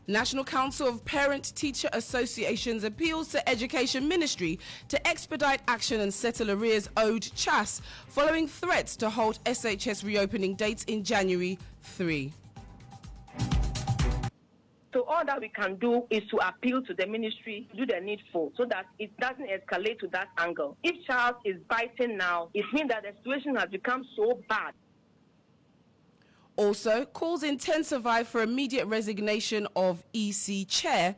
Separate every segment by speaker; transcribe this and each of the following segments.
Speaker 1: National Council of Parent-Teacher Associations appeals to Education Ministry to expedite action and settle arrears owed CHAS following threats to halt SHS reopening dates in January 3.
Speaker 2: So all that we can do is to appeal to the ministry, do the needful, so that it doesn't escalate to that angle. If Charles is biting now, it means that the situation has become so bad.
Speaker 1: Also, calls intensified for immediate resignation of EC Chair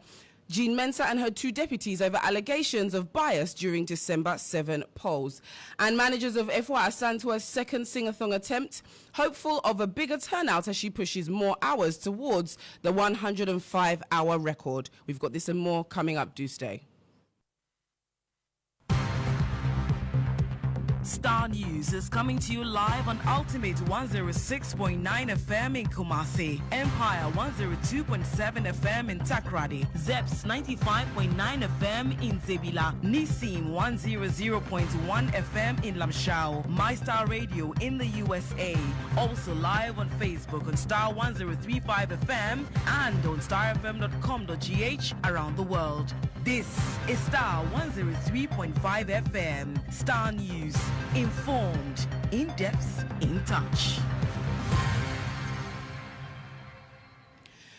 Speaker 1: Jean Mensah and her two deputies over allegations of bias during December 7 polls. And managers of Acquah Asantewaa's second sing-a-thon attempt, hopeful of a bigger turnout as she pushes more hours towards the 105-hour record. We've got this and more coming up. Do stay.
Speaker 3: Starr News is coming to you live on Ultimate 106.9 FM in Kumasi, Empire 102.7 FM in Takrady, Zeps 95.9 FM in Zebila, Nissim 100.1 FM in Lamshao, MyStar Radio in the USA. Also live on Facebook on Starr 103.5 FM and on starfm.com.gh around the world. This is Starr 103.5 FM. Starr News. Informed, in depth, in touch.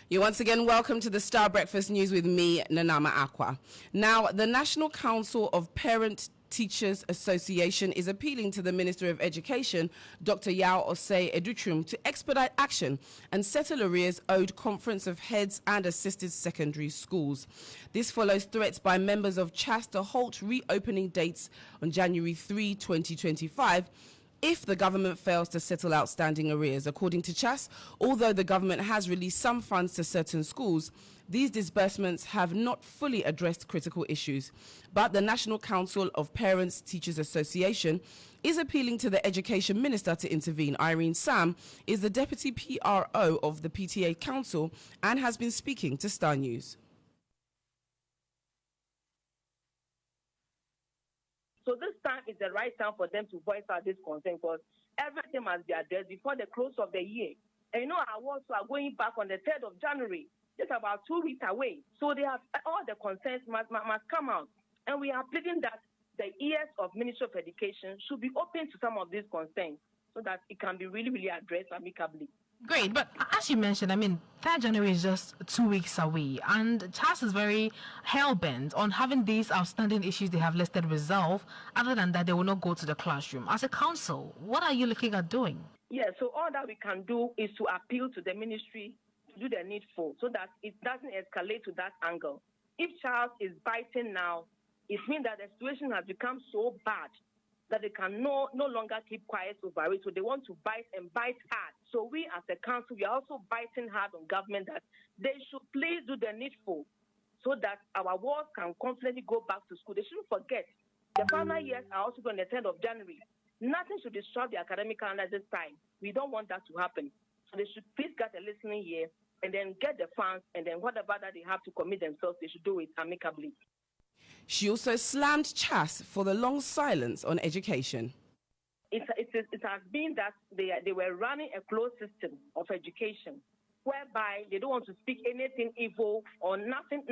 Speaker 1: You're once again welcome to the Starr Breakfast News with me, Nanama Acquah. Now, the National Council of Parent Teachers Association is appealing to the Minister of Education, Dr. Yao Osei Edutrum, to expedite action and settle arrears owed Conference of Heads and Assisted Secondary Schools. This follows threats by members of CHAS to halt reopening dates on January 3, 2025 if the government fails to settle outstanding arrears. According to CHAS, although the government has released some funds to certain schools, these disbursements have not fully addressed critical issues. But the National Council of Parents Teachers Association is appealing to the Education Minister to intervene. Irene Sam is the Deputy PRO of the PTA Council and has been speaking to Starr News.
Speaker 2: So this time is the right time for them to voice out this concern, because everything must be addressed before the close of the year. And you know, our awards are going back on the 3rd of January. Just about 2 weeks away. So they have all the concerns must come out. And we are pleading that the ears of Ministry of Education should be open to some of these concerns so that it can be really, really addressed amicably.
Speaker 4: Great, but as you mentioned, 3rd January is just 2 weeks away, and CHAS is very hell-bent on having these outstanding issues they have listed resolved. Other than that, they will not go to the classroom. As a council, what are you looking at doing?
Speaker 2: Yeah, so all that we can do is to appeal to the ministry to do the needful so that it doesn't escalate to that angle. If Charles is biting now, it means that the situation has become so bad that they can no longer keep quiet over it. So they want to bite and bite hard. So we as a council, we are also biting hard on government that they should please do the needful so that our wards can confidently go back to school. They shouldn't forget the final years are also going on the 10th of January. Nothing should disrupt the academic calendar this time. We don't want that to happen. So they should please get a listening ear and then get the funds, and then whatever that they have to commit themselves, they should do it amicably.
Speaker 1: She also slammed CHAS for the long silence on education.
Speaker 2: It has been that they were running a closed system of education whereby they don't want to speak anything evil or nothing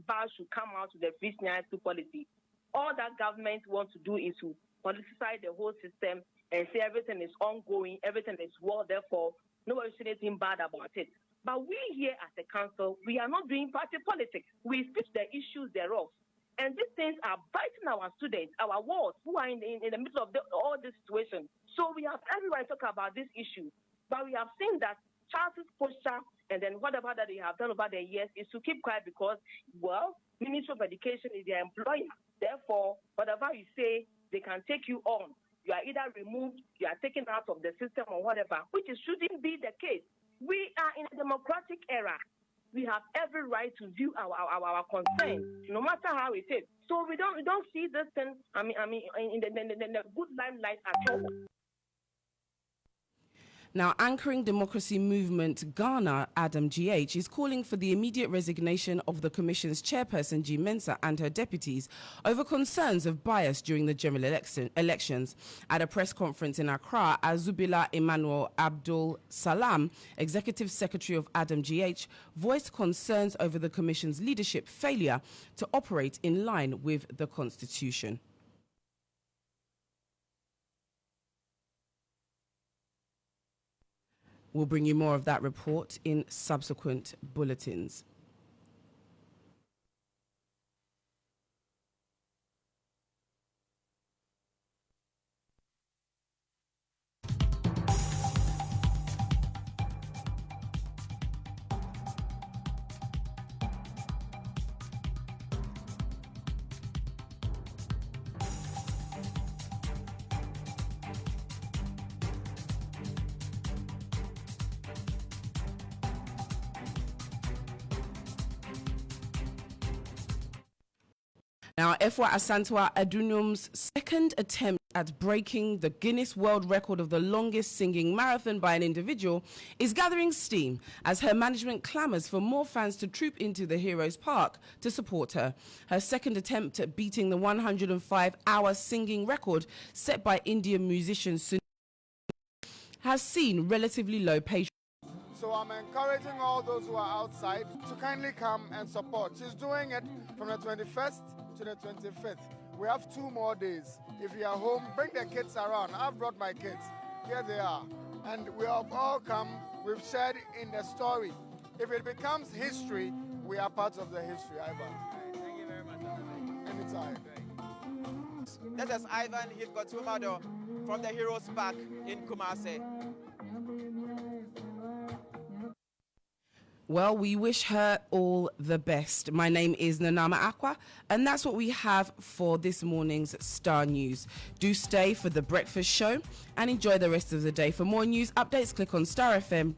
Speaker 2: bad should come out of the free scenario policy. All that government wants to do is to politicize the whole system and say everything is ongoing, everything is well, therefore nobody should say anything bad about it. But we here as a council, we are not doing party politics. We speak the issues thereof. And these things are biting our students, our wards, who are in the middle of all this situation. So we have everyone talk about this issue. But we have seen that Charles' posture and then whatever that they have done over the years is to keep quiet because, well, Ministry of Education is their employer. Therefore, whatever you say, they can take you on. You are either removed, you are taken out of the system or whatever, which shouldn't be the case. We are in a democratic era. We have every right to view our concerns, no matter how it is. So we don't see this thing. In the good limelight at all.
Speaker 1: Now, anchoring democracy movement Ghana, Adam GH, is calling for the immediate resignation of the Commission's chairperson, G. Mensah, and her deputies over concerns of bias during the general elections. At a press conference in Accra, Azubila Emmanuel Abdul Salam, Executive Secretary of Adam GH, voiced concerns over the Commission's leadership failure to operate in line with the Constitution. We'll bring you more of that report in subsequent bulletins. Now, Acquah Asantewaa Adunum's second attempt at breaking the Guinness World Record of the longest singing marathon by an individual is gathering steam as her management clamours for more fans to troop into the Heroes Park to support her. Her second attempt at beating the 105-hour singing record set by Indian musician Sunil has seen relatively low patrons.
Speaker 5: So I'm encouraging all those who are outside to kindly come and support. She's doing it from the 21st to the 25th. We have 2 more days. If you are home, bring the kids around. I've brought my kids. Here they are. And we have all come, we've shared in the story. If it becomes history, we are part of the history, Ivan.
Speaker 6: Thank you very much.
Speaker 5: Anytime.
Speaker 6: This is Ivan Hitkotumado from the Heroes Park in Kumasi.
Speaker 1: Well, we wish her all the best. My name is Nanama Acquah, and that's what we have for this morning's Star News. Do stay for the breakfast show and enjoy the rest of the day. For more news updates, click on starfm.com.gh.